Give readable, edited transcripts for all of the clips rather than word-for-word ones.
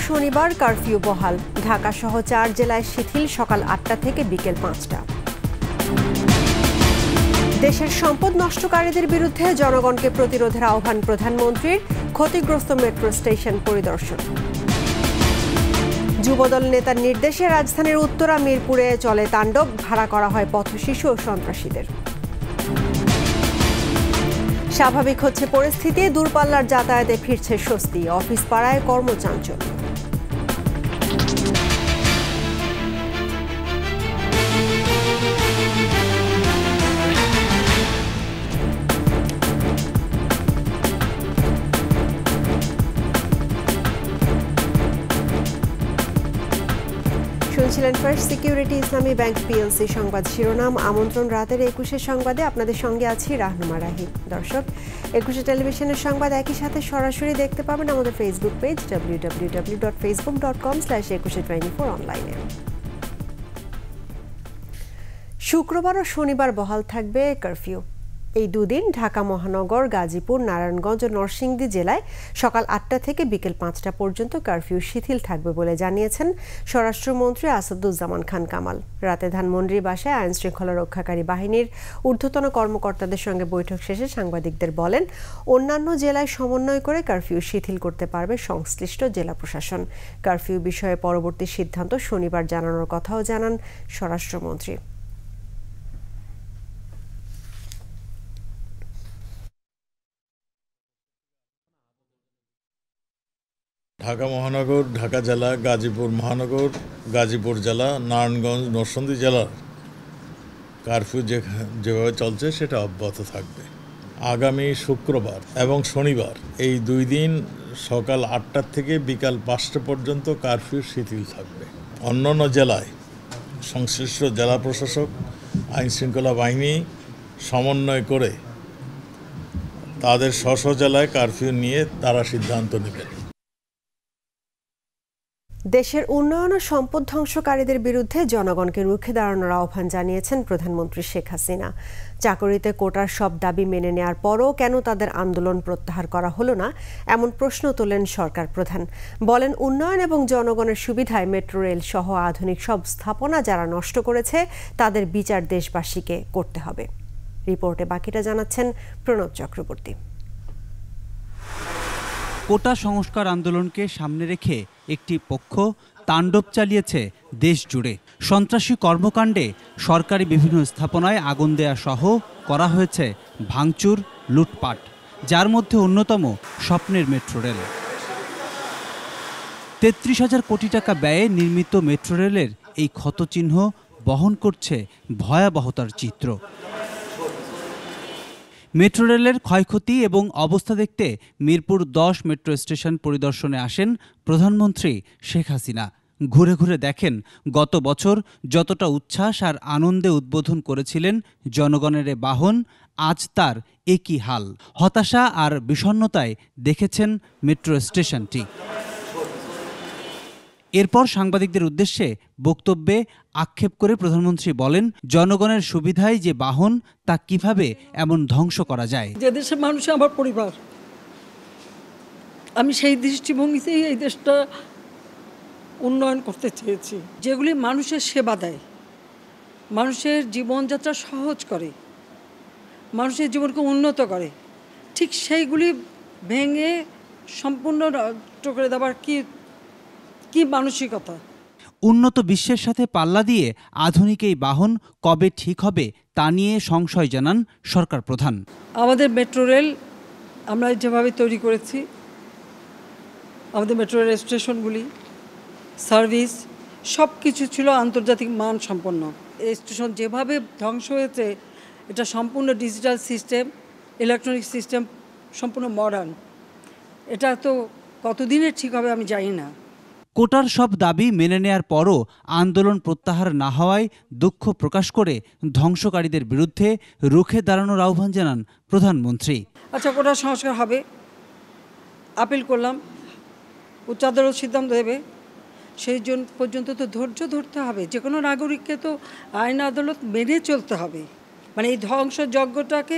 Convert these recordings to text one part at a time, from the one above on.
শনিবার কারফিউ বহাল। ঢাকা সহ 4 জেলায় শিথিল সকাল 8টা থেকে বিকেল 5টা। দেশের সম্পদ নষ্টকারীদের বিরুদ্ধে জনগণকে প্রতিরোধের আহ্বান প্রধানমন্ত্রীর। ক্ষতিগ্রস্ত মেট্রো স্টেশন পরিদর্শন। যুবদল নেতার নির্দেশে রাজধানীর উত্তরা মিরপুরে চলে তাণ্ডব। ভাড়া করা হয় পথশিশু ও সন্ত্রাসীদের। স্বাভাবিক হচ্ছে পরিস্থিতি, দূরপাল্লার যাতায়াতে ফিরছে স্বস্তি। অফিস পাড়ায় কর্মচাঞ্চল্য। শুনছিলেন ফার্স্ট সিকিউরিটি ইসলামী ব্যাংক পিএলসি সংবাদ শিরোনাম। আমন্ত্রণ রাতের 21 সংবাদে আপনাদের সঙ্গে আছি রাহনুমা রাহি। দর্শক, 21 টেলিভিশনের সংবাদ একই সাথে সরাসরি দেখতে পাবেন আমাদের ফেসবুক পেজ www.facebook.com/2124 অনলাইনে। শুক্রবার ও শনিবার বহাল থাকবে কারফিউ। এই দুদিন ঢাকা মহানগর, গাজীপুর, নারায়ণগঞ্জ ও নরসিংদী জেলায় সকাল 8টা থেকে বিকেল 5টা পর্যন্ত কারফিউ শিথিল থাকবে বলে জানিয়েছেন স্বরাষ্ট্রমন্ত্রী আসাদুজ্জামান খান কামাল। রাতে ধানমন্ডির বাসায় আইন শৃঙ্খলা রক্ষাকারী বাহিনীর ঊর্ধ্বতন কর্মকর্তাদের সঙ্গে বৈঠক শেষে সাংবাদিকদের বলেন, অন্যান্য জেলায় সমন্বয় করে কারফিউ শিথিল করতে পারবে সংশ্লিষ্ট জেলা প্রশাসন। কারফিউ বিষয়ে পরবর্তী সিদ্ধান্ত শনিবার জানানোর কথাও জানান স্বরাষ্ট্রমন্ত্রী। ঢাকা মহানগর, ঢাকা জেলা, গাজীপুর মহানগর, গাজীপুর জেলা, নারায়ণগঞ্জ, নরসিংদী জেলার কারফিউ যেভাবে চলছে সেটা অব্যাহত থাকবে। আগামী শুক্রবার এবং শনিবার এই 2 দিন সকাল 8টা থেকে বিকাল 5টা পর্যন্ত কারফিউ শিথিল থাকবে। অন্যান্য জেলায় সংশ্লিষ্ট জেলা প্রশাসক, আইন শৃঙ্খলা বাহিনী সমন্বয় করে তাদের স্ব জেলায় কারফিউ নিয়ে তারা সিদ্ধান্ত নেবেন। দেশের উন্নয়ন ও সম্পদ ধ্বংসকারীদের বিরুদ্ধে জনগণকে রুখে দাঁড়ানোর আহ্বান জানিয়েছেন প্রধানমন্ত্রী শেখ হাসিনা। চাকরিতে কোটার সব দাবি মেনে নেয়ার পরও কেন তাদের আন্দোলন প্রত্যাহার করা হলো না, এমন প্রশ্ন তোলেন সরকার প্রধান। বলেন, উন্নয়ন এবং জনগণের সুবিধায় মেট্রো রেল সহ আধুনিক সব স্থাপনা যারা নষ্ট করেছে তাদের বিচার দেশবাসীকে করতে হবে। রিপোর্টে বাকিটা জানাচ্ছেন প্রণব চক্রবর্তী। কোটা সংস্কার আন্দোলনকে সামনে রেখে একটি পক্ষ তাণ্ডব চালিয়েছে দেশ জুড়ে। সন্ত্রাসী কর্মকাণ্ডে সরকারি বিভিন্ন স্থাপনায় আগুন দেয়া সহ করা হয়েছে ভাঙচুর, লুটপাট, যার মধ্যে অন্যতম স্বপ্নের মেট্রো রেল। 33,000 কোটি টাকা ব্যয়ে নির্মিত মেট্রো রেলের এই ক্ষতচিহ্ন বহন করছে ভয়াবহতার চিত্র। মেট্রো রেলের ক্ষয়ক্ষতি এবং অবস্থা দেখতে মিরপুর 10 মেট্রো স্টেশন পরিদর্শনে আসেন প্রধানমন্ত্রী শেখ হাসিনা। ঘুরে ঘুরে দেখেন গত বছর যতটা উচ্ছ্বাস আর আনন্দে উদ্বোধন করেছিলেন জনগণের বাহন, আজ তার একই হাল। হতাশা আর বিষণ্ণতায় দেখেছেন মেট্রো স্টেশনটি। এরপর সাংবাদিকদের উদ্দেশ্যে বক্তব্যে আক্ষেপ করে প্রধানমন্ত্রী বলেন, জনগণের সুবিধায় যে বাহন তা কিভাবে এমন ধ্বংস করা যায়। যে দেশের মানুষ আমার পরিবার, আমি সেই দৃষ্টিভঙ্গিতেই এই দেশটা উন্নয়ন করতে চেয়েছি। যেগুলি মানুষের সেবা দেয়, মানুষের জীবনযাত্রা সহজ করে, মানুষের জীবনকে উন্নত করে, ঠিক সেইগুলি ভেঙে সম্পূর্ণ নষ্ট করে দেওয়ার কি মানসিকতা। উন্নত বিশ্বের সাথে পাল্লা দিয়ে আধুনিক এই বাহন কবে ঠিক হবে তা নিয়ে সংশয় জানান সরকার প্রধান। আমাদের মেট্রো রেল আমরা যেভাবে তৈরি করেছি, আমাদের মেট্রো রেল স্টেশনগুলি, সার্ভিস সব কিছু ছিল আন্তর্জাতিক মান সম্পন্ন। এই স্টেশন যেভাবে ধ্বংস হয়েছে, এটা সম্পূর্ণ ডিজিটাল সিস্টেম, ইলেকট্রনিক সিস্টেম, সম্পূর্ণ মডার্ন। এটা তো কতদিনের ঠিক হবে আমি জানি না। কোটার সব দাবি মেনে নেয়ার পরও আন্দোলন প্রত্যাহার না হওয়ায় দুঃখ প্রকাশ করে ধ্বংসকারীদের বিরুদ্ধে রুখে দাঁড়ানোর আহ্বান জানান প্রধানমন্ত্রী। আচ্ছা, কোটার সংস্কার হবে, আপিল করলাম, উচ্চ আদালত সিদ্ধান্ত দেবে, সেই জন্য পর্যন্ত তো ধৈর্য ধরতে হবে। যে কোনো নাগরিককে তো আইন আদালত মেনে চলতে হবে। মানে এই ধ্বংসযজ্ঞটাকে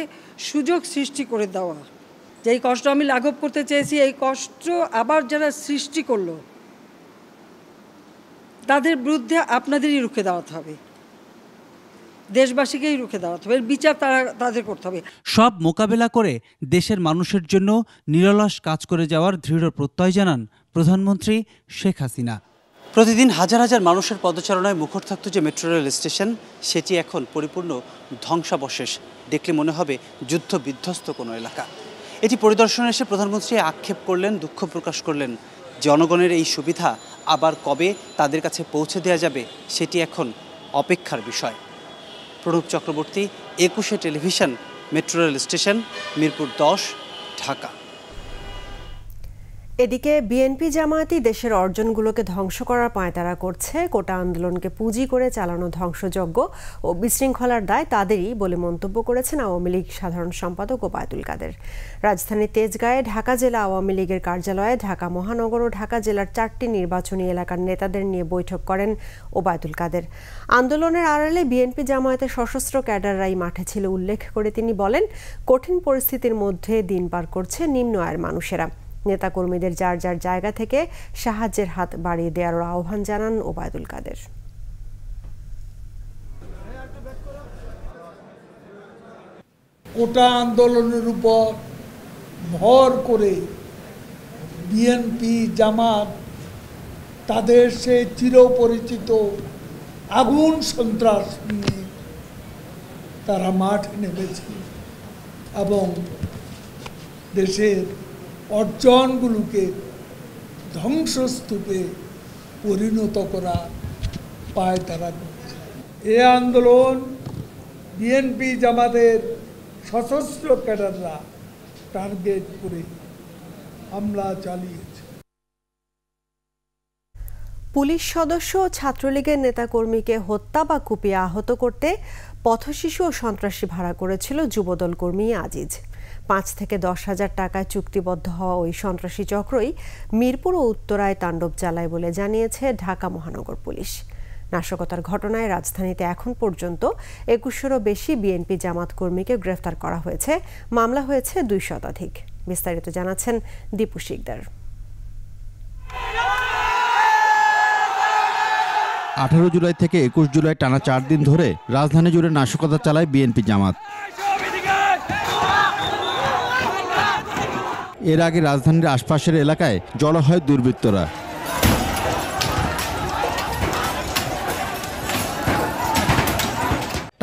সুযোগ সৃষ্টি করে দেওয়া, যে এই কষ্ট আমি লাঘব করতে চেয়েছি, এই কষ্ট আবার যারা সৃষ্টি করলো তাদের বিরুদ্ধে আপনাদেরই রুখে দাঁড়াতে হবে, দেশবাসীকেই রুখে দাঁড়াতে হবে, এর বিচার তাদের করতে হবে। সব মোকাবেলা করে দেশের মানুষের জন্য নিরলস কাজ করে যাওয়ার দৃঢ় প্রত্যয় জানান প্রধানমন্ত্রী শেখ হাসিনা। প্রতিদিন হাজার হাজার মানুষের পদচারণায় মুখর থাকত যে মেট্রো রেল স্টেশন, সেটি এখন পরিপূর্ণ ধ্বংসাবশেষ। দেখলে মনে হবে যুদ্ধ বিধ্বস্ত কোনো এলাকা। এটি পরিদর্শনে এসে প্রধানমন্ত্রী আক্ষেপ করলেন, দুঃখ প্রকাশ করলেন। জনগণের এই সুবিধা আবার কবে তাদের কাছে পৌঁছে দেওয়া যাবে সেটি এখন অপেক্ষার বিষয়। Pranab Chakraborty, 21 television, metro rail station, Mirpur 10, Dhaka. এদিকে বিএনপি জামায়াতই দেশের অর্জনগুলোকে ধ্বংস করার পায়তারা করছে। কোটা আন্দোলনকে পুঁজি করে চালানো ধ্বংসযজ্ঞ ও বিশৃঙ্খলার দায় তাদেরই বলে মন্তব্য করেছেন আওয়ামী লীগ সাধারণ সম্পাদক ওবায়দুল কাদের। রাজধানীর তেজগাঁয়ে ঢাকা জেলা আওয়ামী লীগের কার্যালয়ে ঢাকা মহানগর ও ঢাকা জেলার 4টি নির্বাচনী এলাকার নেতাদের নিয়ে বৈঠক করেন ওবায়দুল কাদের। আন্দোলনের আড়ালে বিএনপি জামায়াতের সশস্ত্র ক্যাডাররাই মাঠে ছিল উল্লেখ করে তিনি বলেন, কঠিন পরিস্থিতির মধ্যে দিন পার করছে নিম্ন আয়ের মানুষেরা। নেতাকর্মীদের যার যার জায়গা থেকে সাহায্যের হাত বাড়িয়ে দেওয়ার আহ্বান জানান ওবায়দুল কাদের। কোটা আন্দোলনের উপর ভর করে বিএনপি জামাত তাদের সে চিরপরিচিত আগুন সন্ত্রাস নিয়ে তারা মাঠে নেমেছে এবং দেশের অর্জনগুলোকে ধ্বংসস্তূপে পরিণত করা পায়তারা করছে। এ আন্দোলন বিএনপি জামাতের সশস্ত্র ক্যাডাররা টার্গেট করে হামলা চালিয়েছে। পুলিশ সদস্য ও ছাত্রলীগের নেতাকর্মীকে হত্যা বা কুপিয়ে আহত করতে পথশিশু ও সন্ত্রাসী ভাড়া করেছিল যুবদল কর্মী আজিজ। 5 থেকে 10 হাজার টাকায় চুক্তিবদ্ধ হওয়া ওই সন্ত্রাসী চক্রই মিরপুর ও উত্তরায় তাণ্ডব চালায় বলে জানিয়েছে ঢাকা মহানগর পুলিশ। নাশকতার ঘটনায় রাজধানীতে এখন পর্যন্ত 2100-এরও বেশি বিএনপি জামাত কর্মীকে গ্রেফতার করা হয়েছে। মামলা হয়েছে 2 শতাধিক। বিস্তারিত জানাচ্ছেন দীপু শিকদার। 18 জুলাই থেকে 21 জুলাই টানা 4 দিন ধরে রাজধানী জুড়ে নাশকতা চালায় বিএনপি জামাত। এর আগে রাজধানীর আশপাশের এলাকায় জড়ো হয় দুর্বৃত্তরা।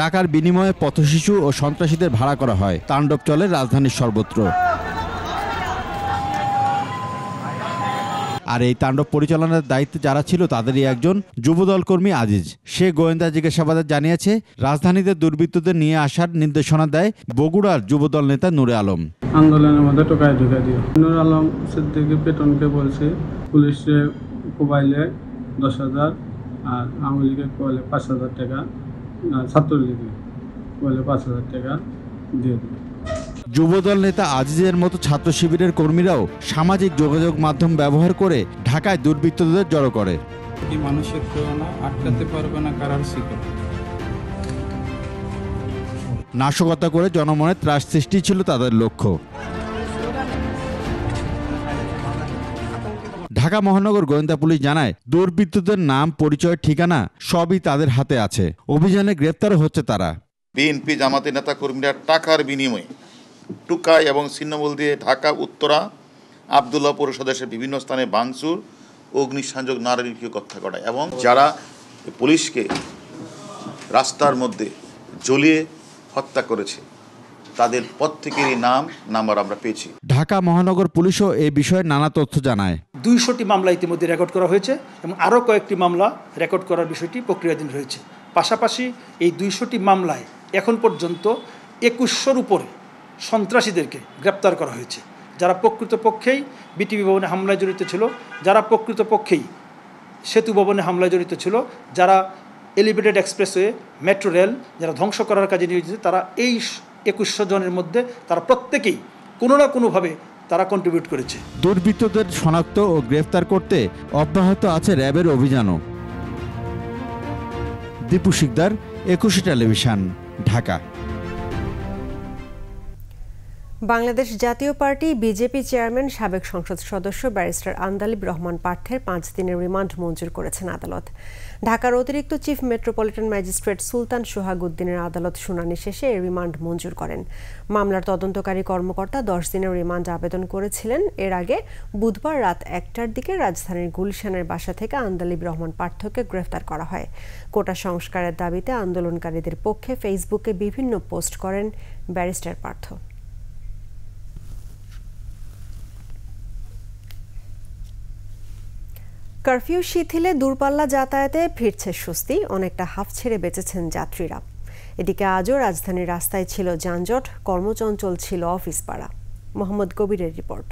টাকার বিনিময়ে পথশিশু ও সন্ত্রাসীদের ভাড়া করা হয়। তাণ্ডব চলে রাজধানীর সর্বত্র। আর এই তাণ্ডব পরিচালনার দায়িত্বে যারা ছিল তাদেরই একজন যুবদল কর্মী আজিজ। সে গোয়েন্দা জিজ্ঞাসাবাদে জানিয়েছে, রাজধানীতে দুর্বৃত্তদের নিয়ে আসার নির্দেশনা দেয় বগুড়ার যুবদল নেতা নূরে আলম। আন্দোলনের মধ্যে টোকায় ঢুকে দিয়ে নূরে আলম সিদ্দিকী পেটনকে বলছে পুলিশে কোবাইলে 10,000 আর আওয়ামী লীগের কোবাইলে 5,000 টাকা, ছাত্রলীগে কোবাইলে 5,000 টাকা দিয়ে দেবে। যুবদল নেতা আজিজের মতো ছাত্র শিবিরের কর্মীরাও সামাজিক যোগাযোগ মাধ্যম ব্যবহার করে ঢাকায় দুর্বৃত্তদের জড়ো করে। কি মানুষের প্রেরণা আটকাতে পারবে না কারার শিকার। নাশকতা করে জনমনে ত্রাস সৃষ্টি ছিল তাদের লক্ষ্য। ঢাকা মহানগর গোয়েন্দা পুলিশ জানায়, দুর্বৃত্তদের নাম, পরিচয়, ঠিকানা সবই তাদের হাতে আছে। অভিযানে গ্রেফতার হচ্ছে তারা। বিএনপি জামাতের নেতা কর্মীরা টাকার বিনিময়ে টুকাই এবং ছিন্নমূল দিয়ে ঢাকা উত্তরা আবদুল্লাহ পৌরসদের বিভিন্ন স্থানে ভাঙচুর, অগ্নিসংযোগ, নারীকে হত্যা করায় এবং যারা পুলিশকে রাস্তার মধ্যে জ্বলিয়ে হত্যা করেছে তাদের প্রত্যেকেরই নাম্বার আমরা পেয়েছি। ঢাকা মহানগর পুলিশও এই বিষয়ে নানা তথ্য জানায়। 200টি মামলা ইতিমধ্যে রেকর্ড করা হয়েছে এবং আরও কয়েকটি মামলা রেকর্ড করার বিষয়টি প্রক্রিয়াধীন রয়েছে। পাশাপাশি এই 200টি মামলায় এখন পর্যন্ত 2100-র উপরে সন্ত্রাসীদেরকে গ্রেপ্তার করা হয়েছে, যারা প্রকৃতপক্ষেই বিটিভি ভবনে হামলায় জড়িত ছিল, যারা প্রকৃতপক্ষেই সেতু ভবনে হামলায় জড়িত ছিল, যারা এলিভেটেড এক্সপ্রেসওয়ে, মেট্রো রেল যারা ধ্বংস করার কাজে নিয়োজিত, তারা এই 2100 জনের মধ্যে তারা প্রত্যেকেই কোনো না কোনোভাবে তারা কন্ট্রিবিউট করেছে। দুর্বৃত্তদের শনাক্ত ও গ্রেফতার করতে অব্যাহত আছে র্যাবের অভিযানও। দীপু শিকদার, 21 টেলিভিশন, ঢাকা। বাংলাদেশ জাতীয় পার্টি বিজেপি চেয়ারম্যান সাবেক সংসদ সদস্য ব্যারিস্টার আন্দালিব রহমান পার্থের 5 দিনের রিমান্ড মঞ্জুর করেছেন আদালত। ঢাকার অতিরিক্ত চিফ মেট্রোপলিটন ম্যাজিস্ট্রেট সুলতান সোহাগ উদ্দিনের আদালত শুনানি শেষে এই রিমান্ড মঞ্জুর করেন। মামলার তদন্তকারী কর্মকর্তা 10 দিনের রিমান্ড আবেদন করেছিলেন। এর আগে বুধবার রাত 1টার দিকে রাজধানীর গুলশানের বাসা থেকে আন্দালিব রহমান পার্থকে গ্রেফতার করা হয়। কোটা সংস্কারের দাবিতে আন্দোলনকারীদের পক্ষে ফেসবুকে বিভিন্ন পোস্ট করেন ব্যারিস্টার পার্থ। কারফিউ শিথিলে দূরপাল্লা যাতায়াতে ফিরছে স্বস্তি, অনেকটা হাফ ছেড়ে বেঁচেছেন যাত্রীরা। এদিকে আজও রাজধানীর রাস্তায় ছিল যানজট, কর্মচঞ্চল ছিল অফিস পাড়া। মোহাম্মদ কবিরের রিপোর্ট।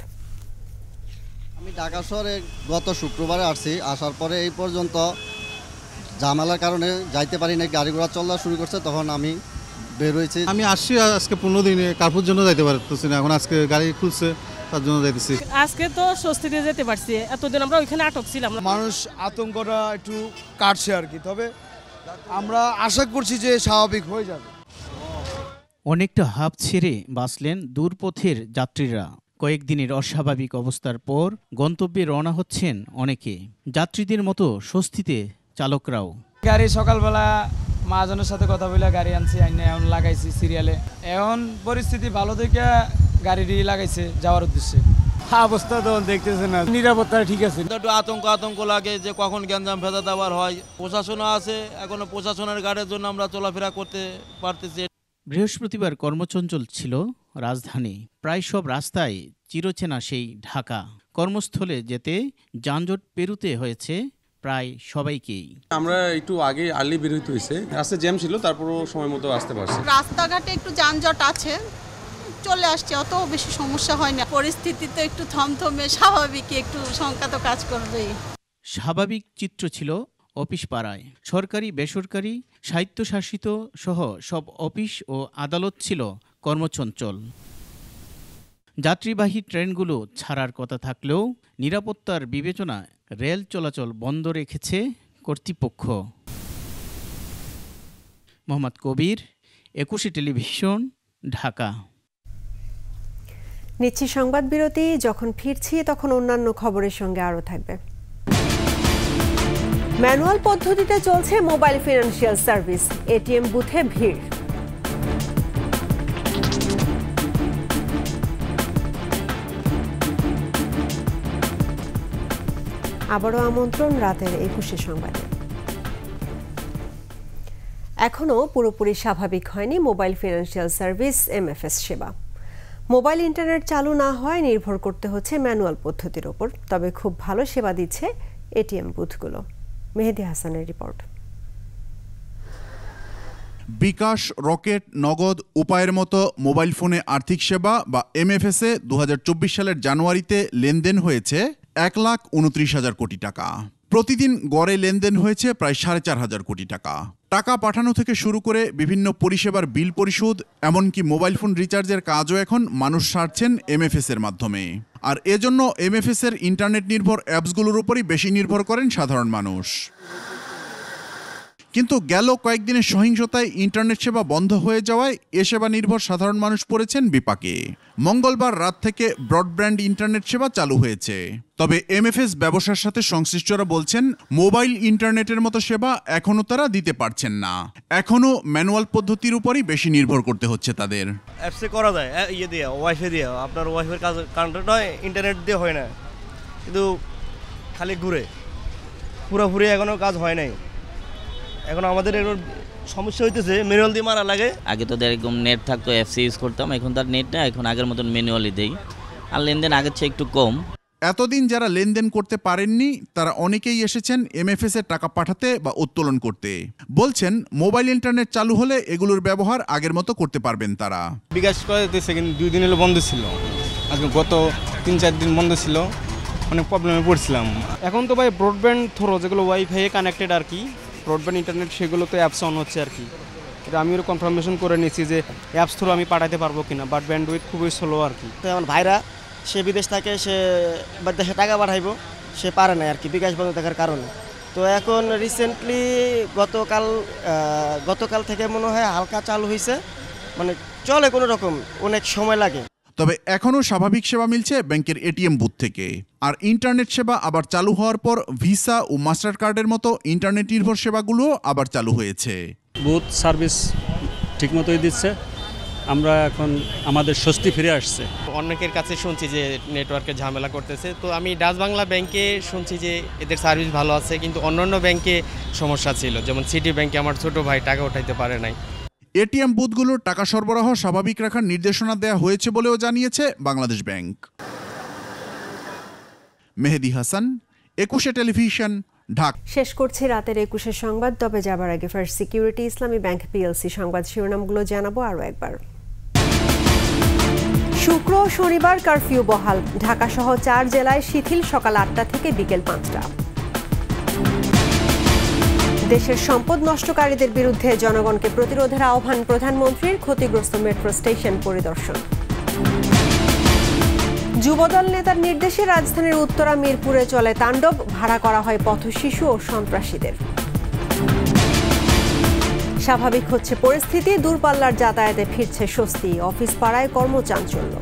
আমি ঢাকা শহরে গত শুক্রবারে আসছি, আসার পরে এই পর্যন্ত ঝামেলার কারণে যাইতে পারি না, গাড়ি ঘোড়া চলা শুরু করছে, তখন আমি বের হয়েছি। আমি আসছি আজকে 15 দিনে, কার্ফুর জন্য যাইতে পারতেছি না, এখন আজকে গাড়ি খুলছে তার জন্য যাইতেছি। আজকে তো স্বস্তিতে যেতে পারছি, এতদিন আমরা ওইখানে আটক ছিলাম। মানুষ আতঙ্কটা একটু কাটছে আর কি, তবে আমরা আশা করছি যে স্বাভাবিক হয়ে যাবে। অনেকটা হাঁপ ছেড়ে বাঁচলেন দূরপথের যাত্রীরা। কয়েকদিনের অস্বাভাবিক অবস্থার পর গন্তব্যে রওনা হচ্ছেন অনেকে। যাত্রীদের মতো স্বস্তিতে চালকরাও। গাড়ি সকালবেলা মহাজনের সাথে কথা বলে গাড়ি আনছি, আইনে এখন লাগাইছি সিরিয়ালে। এখন পরিস্থিতি ভালো দেখে গাড়ি লাগাইছে যাওয়ার উদ্দেশ্যে। অবস্থা তো দেখতেছে না, নিরাপত্তা ঠিক আছে। একটু আতঙ্ক লাগে যে কখন গ্যাঞ্জাম ফেদাত আবার হয়। প্রশাসনও আছে, এখনো প্রশাসনের গাড়ির জন্য আমরা চলাফেরা করতে পারতেছি। বৃহস্পতিবার কর্মচঞ্চল ছিল রাজধানী। প্রায় সব রাস্তায় চিরচেনা সেই ঢাকা। কর্মস্থলে যেতে যানজট পেরুতে হয়েছে প্রায় সবাইকেই। আমরা একটু আগে আর্লি বের হইতে হয়েছে, রাস্তা জ্যাম ছিল, তারপরও সময় মতো আসতে পারছি। রাস্তাঘাটে একটু যানজট আছে, চলে আসছে, অত বেশি সমস্যা হয় না। পরিস্থিতি তো একটু থমথমে, স্বাভাবিক, একটু শঙ্কা তো কাজ করবেই। স্বাভাবিক চিত্র ছিল অফিস পাড়ায়। সরকারি বেসরকারি স্বায়ত্তশাসিত সহ সব অফিস ও আদালত ছিল কর্মচঞ্চল। যাত্রীবাহী ট্রেনগুলো ছাড়ার কথা থাকলেও নিরাপত্তার বিবেচনায় রেল চলাচল বন্ধ রেখেছে কর্তৃপক্ষ। মোহাম্মদ কবির, 21 টেলিভিশন, ঢাকা। নিচ্ছি সংবাদ বিরতি। যখন ফিরছি তখন অন্যান্য খবরের সঙ্গে আরও থাকবে। ম্যানুয়াল পদ্ধতিতে চলছে মোবাইল ফিনান্সিয়াল সার্ভিস, এটিএম বুথে ভিড়। আবারও আমন্ত্রণ রাতের 21 সংবাদে। এখনও পুরোপুরি স্বাভাবিক হয়নি মোবাইল ফিনান্সিয়াল সার্ভিস এমএফএস সেবা। মোবাইল ইন্টারনেট চালু না হয় নির্ভর করতে হচ্ছে ম্যানুয়াল পদ্ধতির ওপর। তবে খুব ভালো সেবা দিচ্ছে এটিএম বুথগুলো। মেহেদি হাসানের রিপোর্ট। বিকাশ, রকেট, নগদ, উপায়ের মতো মোবাইল ফোনে আর্থিক সেবা বা এমএফএসে 2024 সালের জানুয়ারিতে লেনদেন হয়েছে 1,29,000 কোটি টাকা। প্রতিদিন গড়ে লেনদেন হয়েছে প্রায় 4,500 কোটি টাকা। টাকা পাঠানো থেকে শুরু করে বিভিন্ন পরিষেবার বিল পরিশোধ, এমনকি মোবাইল ফোন রিচার্জের কাজও এখন মানুষ সারছেন এমএফএস এর মাধ্যমে। আর এজন্য এমএফএস এর ইন্টারনেট নির্ভর অ্যাপসগুলোর উপরই বেশি নির্ভর করেন সাধারণ মানুষ। কিন্তু গেল কয়েকদিনের সহিংসতায় ইন্টারনেট সেবা বন্ধ হয়ে যাওয়ায় এ সেবা নির্ভর সাধারণ মানুষ পড়েছেন বিপাকে। মঙ্গলবার রাত থেকে ব্রডব্যান্ড ইন্টারনেট সেবা চালু হয়েছে। তবে এমএফএস ব্যবসার সাথে সংশ্লিষ্টরা বলছেন মোবাইল ইন্টারনেটের মতো সেবা এখনও তারা দিতে পারছেন না। এখনও ম্যানুয়াল পদ্ধতির উপরই বেশি নির্ভর করতে হচ্ছে তাদের। অ্যাপসে করা যায়, ইয়ে দিয়ে ওয়াইফাই দিয়ে, আপনার ওয়াইফাইয়ের কাজ কানেক্টেড হয়, ইন্টারনেট দিয়ে হয় না, কিন্তু খালি ঘুরে, পুরোপুরি এখনও কাজ হয় নাই। এখন আমাদের এর সমস্যা হইতেছে ম্যানুয়াল দিয়ে মারা লাগে। আগে তো এরকম নেট থাকতো, অ্যাপস ইউজ করতাম, এখন তার নেট না, এখন আগের মতন ম্যানুয়ালি দেই, আর লেনদেন আগের চেয়ে একটু কম। এতদিন যারা লেনদেন করতে পারেননি তারা অনেকেই এসেছেন এমএফএস এর টাকা পাঠাতে বা উত্তোলন করতে। বলছেন মোবাইল ইন্টারনেট চালু হলে এগুলোর ব্যবহার আগের মতো করতে পারবেন তারা। বিকাশ করে দিতেছে, কিন্তু 2 দিন হলো বন্ধ ছিল, আজকে গত 3-4 দিন বন্ধ ছিল, অনেক প্রবলেমে পড়ছিলাম। এখন তো ভাই ব্রডব্যান্ড থ্রো যেগুলো ওয়াইফাই কানেক্টেড আর কি, ব্রডব্যান্ড ইন্টারনেট, সেগুলোতে অ্যাপস অন হচ্ছে আর কি। এটা আমিও কনফার্মেশন করে নিয়েছি যে অ্যাপস থ্রু আমি পাঠাতে পারবো কিনা, বাট ব্যান্ডউইথ খুবই স্লো আর কি। তো আমার ভাইরা সে বিদেশ থাকে, সে দেশে টাকা পাঠাইবো, সে পারে না আর কি বিকাশ বন্ধ থাকার কারণে। তো এখন রিসেন্টলি গতকাল থেকে মনে হয় হালকা চালু হয়েছে, মানে চলে কোনো রকম, অনেক সময় লাগে। তবে এখনও স্বাভাবিক সেবা মিলছে ব্যাংকের এটিএম বুথ থেকে। আর ইন্টারনেট সেবা আবার চালু হওয়ার পর ভিসা ও মাস্টার কার্ডের মতো ইন্টারনেট নির্ভর সেবাগুলো আবার চালু হয়েছে। বুথ সার্ভিস ঠিকমতোই দিচ্ছে, আমরা এখন আমাদের স্বস্তি ফিরে আসছে। অনেকের কাছে শুনছি যে নেটওয়ার্কে ঝামেলা করতেছে, তো আমি ডাচ বাংলা ব্যাংকে শুনছি যে এদের সার্ভিস ভালো আছে, কিন্তু অন্যান্য ব্যাংকে সমস্যা ছিল, যেমন সিটি ব্যাংকে আমার ছোট ভাই টাকা উঠাইতে পারে নাই। এটিএম বুথগুলোর টাকা সরবরাহ স্বাভাবিক রাখার নির্দেশনা দেওয়া হয়েছে বলেও জানিয়েছে বাংলাদেশ ব্যাংক। মেহেদি হাসান, 21 টেলিভিশন, ঢাকা। শেষ করছি রাতের 21 সংবাদ, তবে যাবার আগে ফার্স্ট সিকিউরিটি ইসলামী ব্যাংক পিএলসি সংবাদ শিরোনামগুলো জানাবো আরও একবার। শুক্র ও শনিবার কারফিউ বহাল, ঢাকা সহ 4 জেলায় শিথিল সকাল 8টা থেকে বিকেল 5টা। দেশের সম্পদ নষ্টকারীদের বিরুদ্ধে জনগণকে প্রতিরোধের আহ্বান প্রধানমন্ত্রীর, ক্ষতিগ্রস্ত মেট্রো স্টেশন পরিদর্শন। যুবদল নেতার নির্দেশে রাজধানীর উত্তরা মিরপুরে চলে তাণ্ডব, ভাড়া করা হয় পথশিশু ও সন্ত্রাসীদের। স্বাভাবিক হচ্ছে পরিস্থিতি, দূরপাল্লার যাতায়াতে ফিরছে স্বস্তি, অফিস পাড়ায় কর্মচাঞ্চল্য।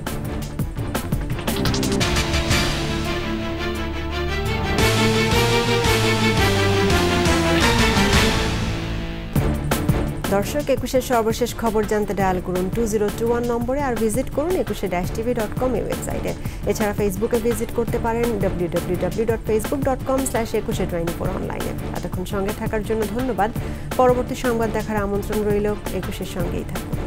দর্শক, 21-এর সর্বশেষ খবর জানতে ডায়াল করুন 2021 নম্বরে, আর ভিজিট করুন 21-tv.com এই ওয়েবসাইটে। এছাড়া ফেসবুকে ভিজিট করতে পারেন www.facebook.com/2124 অনলাইনে। এতক্ষণ সঙ্গে থাকার জন্য ধন্যবাদ। পরবর্তী সংবাদ দেখার আমন্ত্রণ রইল। 21-এর সঙ্গেই থাকুন।